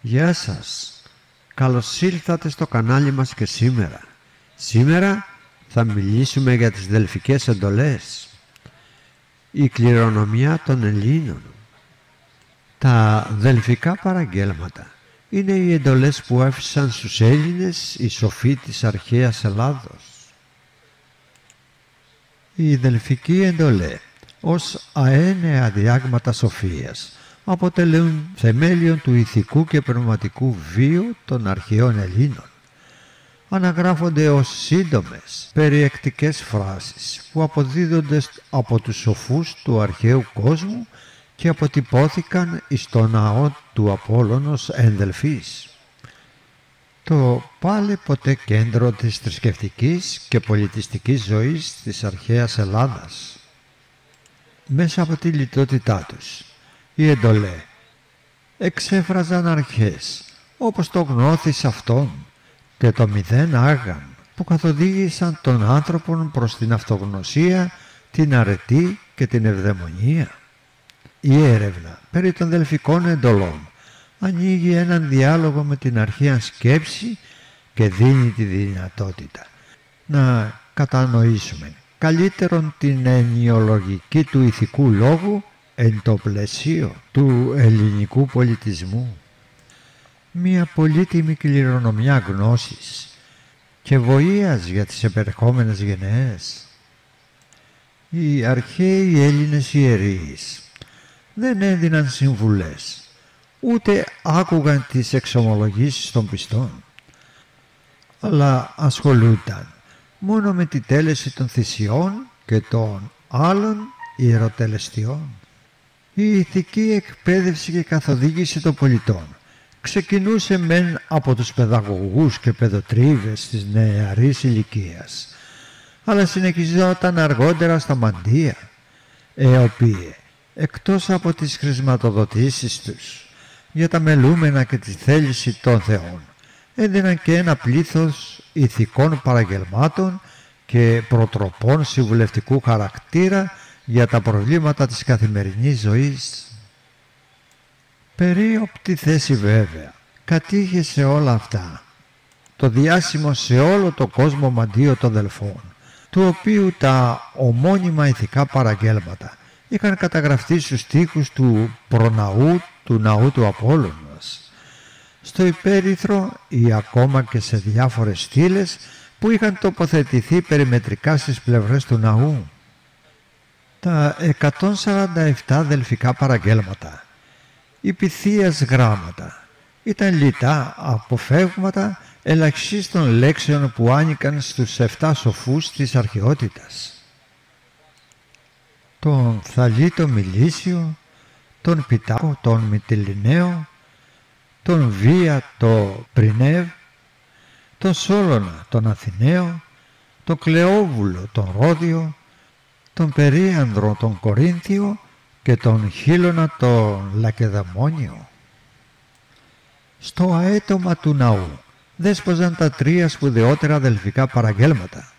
Γεια σας. Καλώς ήλθατε στο κανάλι μας και σήμερα. Σήμερα θα μιλήσουμε για τις δελφικές εντολές. Η κληρονομιά των Ελλήνων. Τα δελφικά παραγγέλματα είναι οι εντολές που άφησαν στους Έλληνες οι σοφοί της αρχαίας Ελλάδος. Η δελφική εντολέ ως αένεα διάγματα σοφίας αποτελούν θεμέλιον του ηθικού και πνευματικού βίου των αρχαίων Ελλήνων. Αναγράφονται ως σύντομες, περιεκτικές φράσεις που αποδίδονται από τους σοφούς του αρχαίου κόσμου και αποτυπώθηκαν εις το ναό του Απόλλωνος εν Δελφής. Το πάλι ποτέ κέντρο της θρησκευτικής και πολιτιστικής ζωής της αρχαίας Ελλάδας. Μέσα από τη λιτότητά τους, οι εντολέ εξέφραζαν αρχές όπως το γνώθις αυτών και το μηδέν άγαν που καθοδήγησαν τον άνθρωπον προς την αυτογνωσία, την αρετή και την ευδαιμονία. Η έρευνα περί των δελφικών εντολών ανοίγει έναν διάλογο με την αρχαία σκέψη και δίνει τη δυνατότητα να κατανοήσουμε καλύτερον την ενιολογική του ηθικού λόγου εν το πλαίσιο του ελληνικού πολιτισμού. Μια πολύτιμη κληρονομιά γνώσης και βοήθειας για τις επερχόμενες γενναίες. Οι αρχαίοι Έλληνες ιερείς δεν έδιναν συμβουλές, ούτε άκουγαν τις εξομολογήσεις των πιστών, αλλά ασχολούνταν μόνο με τη τέλεση των θυσιών και των άλλων ιεροτελεστιών. Η ηθική εκπαίδευση και καθοδήγηση των πολιτών ξεκινούσε μεν από τους παιδαγωγούς και παιδοτρίβες της νεαρής ηλικίας, αλλά συνεχιζόταν αργότερα στα μαντεία, οποίοι εκτός από τις χρηματοδοτήσεις τους για τα μελούμενα και τη θέληση των θεών έδιναν και ένα πλήθος ηθικών παραγγελμάτων και προτροπών συμβουλευτικού χαρακτήρα για τα προβλήματα της καθημερινής ζωής. Περίοπτη θέση βέβαια κατήχε σε όλα αυτά το διάσημο σε όλο το κόσμο μαντίο των Δελφών, του οποίου τα ομώνυμα ηθικά παραγγέλματα είχαν καταγραφεί στους στίχους του προναού του ναού του Απόλλωνας, στο υπέρυθρο ή ακόμα και σε διάφορες στήλες που είχαν τοποθετηθεί περιμετρικά στις πλευρές του ναού. Τα 147 δελφικά παραγγέλματα, οι πυθίας γράμματα, ήταν λιτά αποφεύγματα ελαχίστων λέξεων που άνοικαν στους 7 σοφούς της αρχαιότητας. Τον Θαλίτο Μιλήσιο, τον Πιτάκο, τον Μυτιληναίο, τον Βία, το Πρινεύ, τον Σόλωνα, τον Αθηναίο, τον Κλεόβουλο, τον Ρόδιο, τον Περίανδρο, τον Κορίνθιο και τον Χίλωνα, τον Λακεδαιμόνιο. Στο αέτομα του ναού δέσποζαν τα 3 σπουδαιότερα δελφικά παραγγέλματα,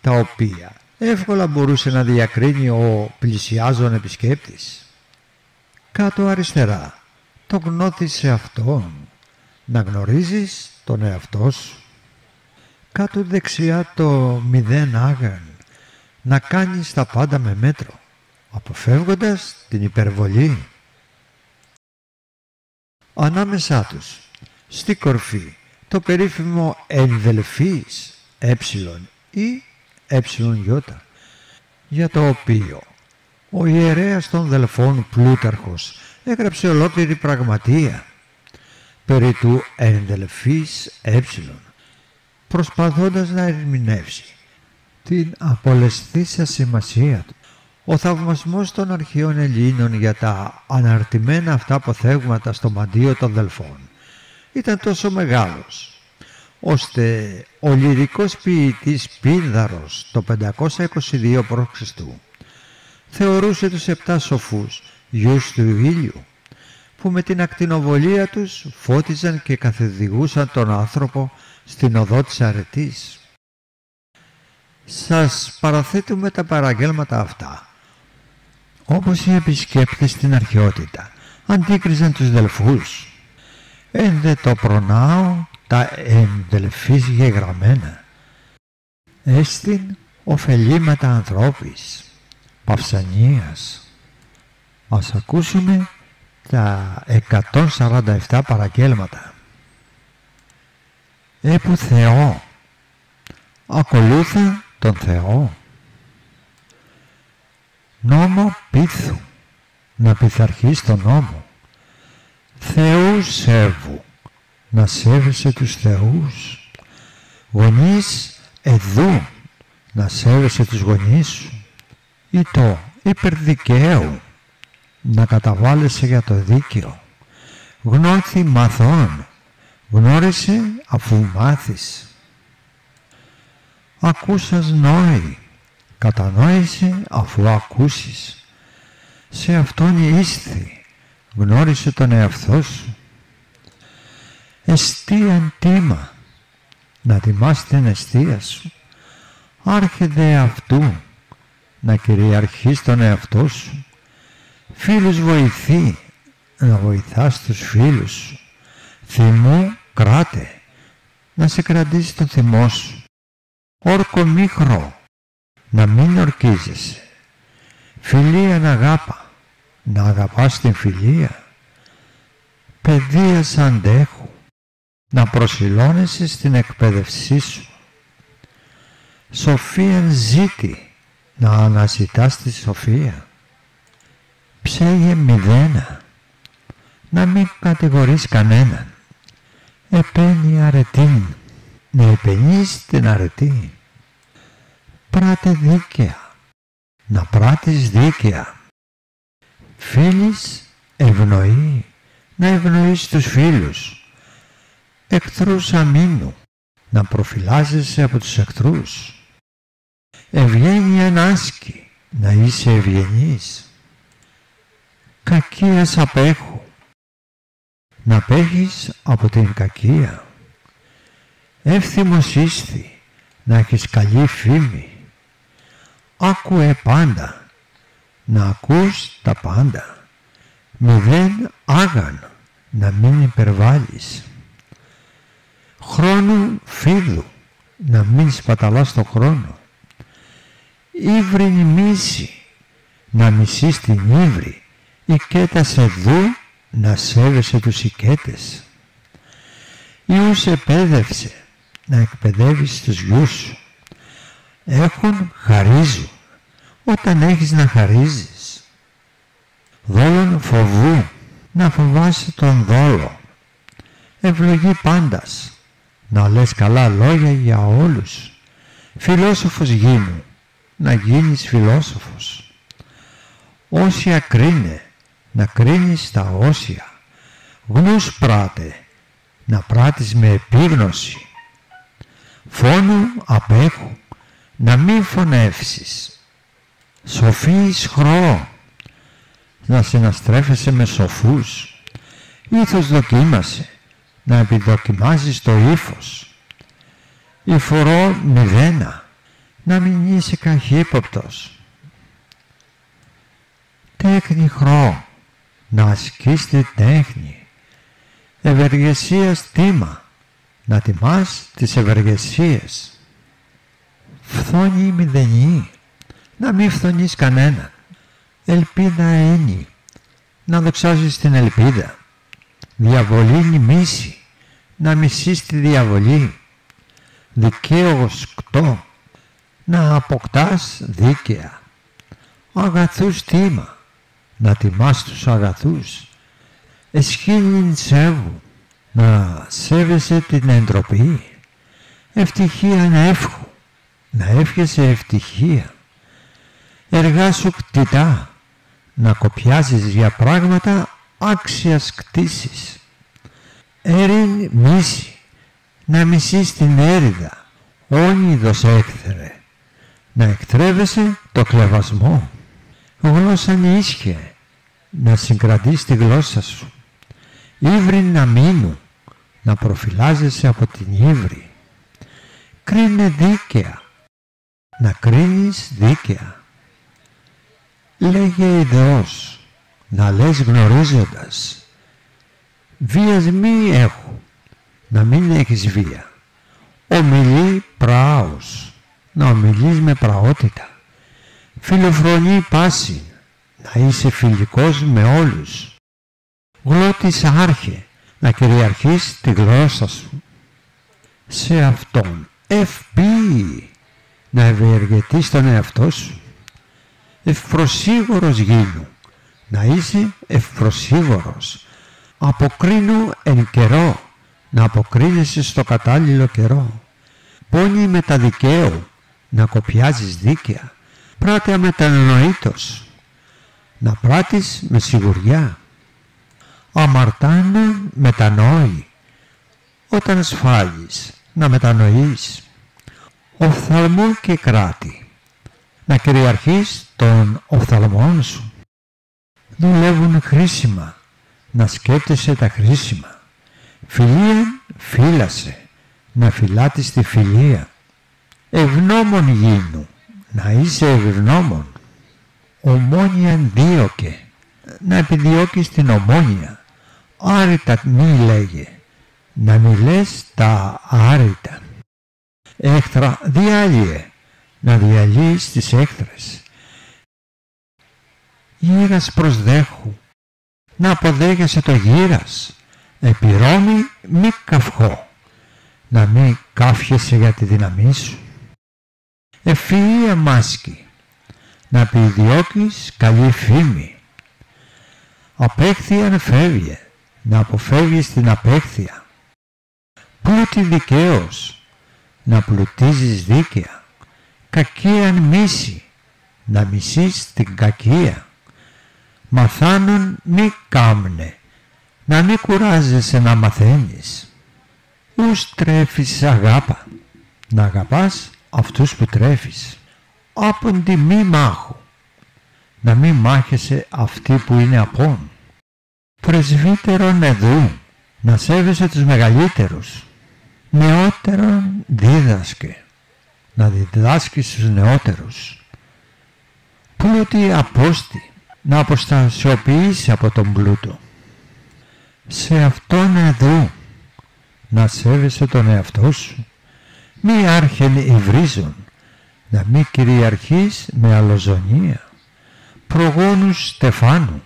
τα οποία εύκολα μπορούσε να διακρίνει ο πλησιάζων επισκέπτης. Κάτω αριστερά το γνώθεις σε αυτόν, να γνωρίζεις τον εαυτό σου. Κάτω δεξιά το μηδέν άγαν, να κάνεις τα πάντα με μέτρο, αποφεύγοντας την υπερβολή. Ανάμεσά τους, στη κορφή, το περίφημο ενδελφής ή γιώτα, για το οποίο ο ιερέας των Δελφών Πλούταρχος έγραψε ολόκληρη πραγματεία περί του ενδελφής προσπαθώντας να ερμηνεύσει την απολεσθήσα σημασία του. Ο θαυμασμός των αρχαίων Ελλήνων για τα αναρτημένα αυτά αποθέγματα στο μαντίο των Δελφών ήταν τόσο μεγάλος, ώστε ο λυρικός ποιητής Πίνδαρος το 522 π.Χ. θεωρούσε τους 7 σοφούς γιους του ήλιου, που με την ακτινοβολία τους φώτιζαν και καθοδηγούσαν τον άνθρωπο στην οδό της αρετής. Σας παραθέτουμε τα παραγγέλματα αυτά, όπως οι επισκέπτες στην αρχαιότητα αντίκριζαν τους Δελφούς. εν δε το προνάω τα ενδελφής γεγραμμένα. Έστιν ωφελήματα ανθρώπης, παυσανίας. Ας ακούσουμε τα 147 παραγγέλματα. Έπου Θεό, ακολούθα τον Θεό. Νόμο πείθου, να πειθαρχείς τον νόμο. Θεού σέβου, να σέβεσαι τους θεούς. Γονείς εδού, να σέβεσαι τους γονείς σου. Ή το υπερδικαίου, να καταβάλλεσαι για το δίκαιο. Γνώθη μαθών, γνώρισε αφού μάθεις. Ακούσας νόη, κατανόησε αφού ακούσεις. Σε αυτόν ήσθη, γνώρισε τον εαυτό σου. Εστίαν τίμα, να τιμάς την εστία σου. Άρχεται αυτού, να κυριαρχείς τον εαυτό σου. Φίλους βοηθεί, να βοηθάς τους φίλους σου. Θυμού κράτε, να σε κρατήσει τον θυμό σου. Όρκο μίχρο, να μην ορκίζεσαι. Φιλία να αγάπα, να αγαπάς την φιλία. Παιδείας αντέχου, να προσιλώνεσαι στην εκπαίδευσή σου. Σοφίαν ζήτη, να αναζητάς τη σοφία. Ψέγε μηδένα, να μην κατηγορείς κανέναν. Επένει αρετήν, να επενείς την αρετή. Πράτε δίκαια, να πράττεις δίκαια. Φίλης ευνοεί, να ευνοείς τους φίλους. Εχθρούς αμήνου, να προφυλάζεσαι από τους εχθρούς. Ευγένεια άσκη, να είσαι ευγενής. Κακίας απέχου, να απέχεις από την κακία. Εύθυμος ήσθη, να έχεις καλή φήμη. Άκουε πάντα, να ακούς τα πάντα. Μηδέν άγαν, να μην υπερβάλλεις. Χρόνου φίδου, να μην σπαταλάς τον χρόνο. Ήβρινη μίση, να μισείς την ύβρη. Οικέτα σε δου, να σέβεσαι τους οικέτες. Ιούς επέδευσε, να εκπαιδεύεις τους γιους σου. Έχουν χαρίζουν, όταν έχεις να χαρίζεις. Δόλων φοβού, να φοβάσαι τον δόλο. Ευλογή πάντας, να λες καλά λόγια για όλους. Φιλόσοφος γίνου, να γίνεις φιλόσοφος. Όσια κρίνε, να κρίνεις τα όσια. Γνούς πράτε, να πράττεις με επίγνωση. Φόνου απέχου, να μην φωνεύσεις. Σοφίης χρώ, να συναστρέφεσαι με σοφούς. Ήθος δοκίμασε, να επιδοκιμάζεις το ύφος. Υφορώ μηδένα, να μην είσαι καχύποπτος. Τέχνη χρώ, να ασκείς τη τέχνη. Ευεργεσίας τίμα, να τιμάς τις ευεργεσίες. Φθόνη μηδενή, να μην φθονείς κανέναν. Ελπίδα ένι, να δοξάζεις την ελπίδα. Διαβολή μίση, να μισείς τη διαβολή. Δικαίος κτώ, να αποκτάς δίκαια. Αγαθούς τίμα, να τιμάς τους αγαθούς. Εσχήνην σέβου, να σέβεσαι την εντροπή. Ευτυχία εύχου, να εύχεσαι ευτυχία. Εργάσου κτητά, να κοπιάζεις για πράγματα άξιας κτήσης. Έρην μίση, να μισείς την έριδα. Όνειδος έκθερε, να εκτρέβεσαι το κλεβασμό. Γλώσσαν ίσχυε, να συγκρατείς τη γλώσσα σου. Ήβριν να μείνου, να προφυλάζεσαι από την ύβρη. Κρίνε δίκαια, να κρίνεις δίκαια. Λέγε ιδεώς, να λες γνωρίζοντας. Βίας μη έχω, να μην έχεις βία. Ομιλεί πράος, να ομιλείς με πραότητα. Φιλοφρονεί πάση, να είσαι φιλικός με όλους. Γλώτης άρχε, να κυριαρχείς τη γλώσσα σου. Σε αυτόν ευποιεί, να ευεργετείς τον εαυτό σου. Ευπροσίγωρος γίνου, να είσαι ευπροσίγωρος. Αποκρίνου εν καιρό, να αποκρίνεσαι στο κατάλληλο καιρό. Πόνοι με τα δικαίου, να κοπιάζεις δίκαια. Πράτε αμετανοήτως, να πράττεις με σιγουριά. Αμαρτάνε μετανόη, όταν σφάγεις, να μετανοείς. Οφθαλμό και κράτη, να κυριαρχείς των οφθαλμών σου. Δουλεύουν χρήσιμα, να σκέπτεσαι τα χρήσιμα. Φιλίαν φύλασε, να φυλάτεις τη φιλία. Ευγνώμων γίνου, να είσαι ευγνώμων. Ομόνιαν δίωκε, να επιδιώκεις την ομόνια. Άρρητα μη λέγε, να μη λες τα άρρητα. Έχθρα διάλυε, να διαλύεις τις έχθρες. Γύρας προσδέχου, να αποδέχεσαι το γύρας. Επιρώμη μη καυχώ, να μη καύχεσαι για τη δύναμή σου. Ευφυΐα μάσκη, να επιδιώκεις καλή φήμη. Απέχθειαν φεύγε, να αποφεύγεις την απέχθεια. Πλούτη δικαίως, να πλουτίζεις δίκαια. Κακίαν μίση, να μισείς την κακία. Μαθάνων μη κάμνε, να μη κουράζεσαι να μαθαίνεις. Ους τρέφεις αγάπα, να αγαπάς αυτούς που τρέφεις. Άποντι μη μάχου, να μη μάχεσαι αυτοί που είναι απόν. Πρεσβύτερον εδού, να σέβεσαι τους μεγαλύτερους. Νεότερον δίδασκε, να διδάσκεις στους νεότερους. Πλούτη απόστη, να αποστασιοποιείς από τον πλούτο. Σε αυτόν εδού, να σέβεσαι τον εαυτό σου. Μη άρχεν υβρίζων, να μη κυριαρχείς με αλοζωνία. Προγόνους στεφάνου,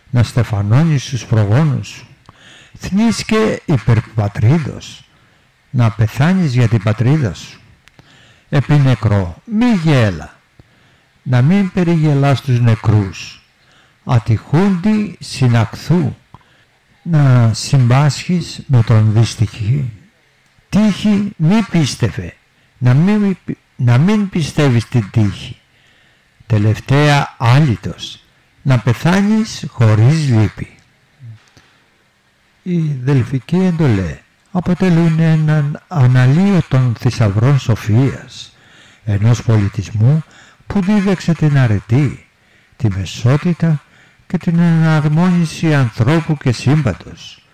να στεφανώνεις τους προγόνους σου. Θνίσκε υπερπατρίδος, να πεθάνεις για την πατρίδα σου. Επί νεκρό μη γέλα, να μην περιγελάς τους νεκρούς. Ατυχούντι συνακθού, να συμπάσχεις με τον δυστυχή. Τύχη μη πίστευε, να μην πιστεύεις την τύχη. Τελευταία άλυτος, να πεθάνεις χωρίς λύπη. Οι δελφικοί εντολέ αποτελούν έναν αναλύωτον θησαυρών σοφίας, ενός πολιτισμού που δίδαξε την αρετή, τη μεσότητα και την εναρμόνιση ανθρώπου και σύμπαντος,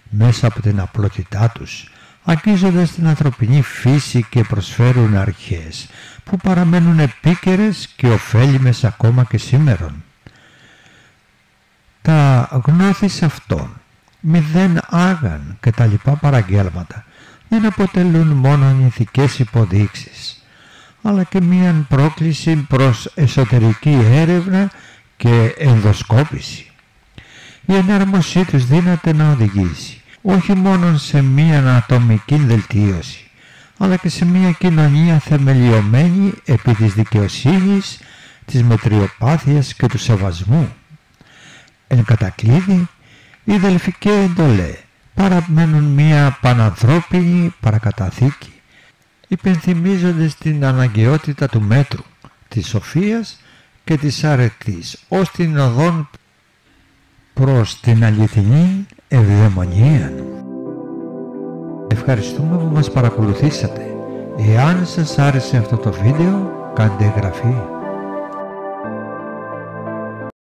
μέσα από την απλότητά τους, αγγίζοντας την ανθρωπινή φύση και προσφέρουν αρχές που παραμένουν επίκαιρες και ωφέλιμες ακόμα και σήμερον. Τα γνώθεις αυτών, μηδέν άγαν και τα λοιπά παραγγέλματα δεν αποτελούν μόνο ηθικές υποδείξεις, αλλά και μίαν πρόκληση προς εσωτερική έρευνα και ενδοσκόπηση. Η ενάρμοσή τους δύναται να οδηγήσει όχι μόνο σε μία ατομική βελτίωση, αλλά και σε μία κοινωνία θεμελιωμένη επί της δικαιοσύνης, της μετριοπάθειας και του σεβασμού. Εν κατακλείδη, οι δελφικοί εντολέ παραμένουν μία πανανθρώπινη παρακαταθήκη, υπενθυμίζοντας την αναγκαιότητα του μέτρου, της σοφίας και της αρετής ως την οδόν προς την αληθινή ευδαιμονία. Ευχαριστούμε που μας παρακολουθήσατε. Εάν σας άρεσε αυτό το βίντεο, κάντε εγγραφή.